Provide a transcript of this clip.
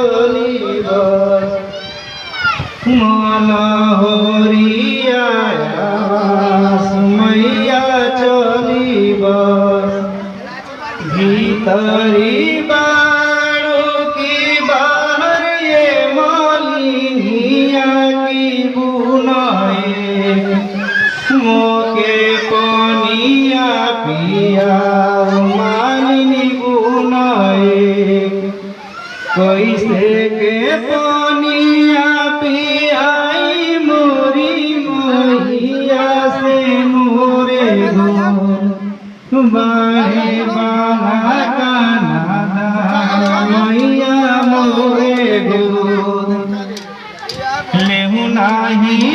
চলিব মন হরিয়া মাইয়া চলিব ভিতরি বাড়ো কি বাহারে মলিনিয়া কি বুনয়ে মোকে পনিয়া পিয়া মালিনী বুনয়ে कैसे के पनिया पियाई मोरी मैया से मोरे गो बाहे बाला काना मैया मोरे गो लेहु नाही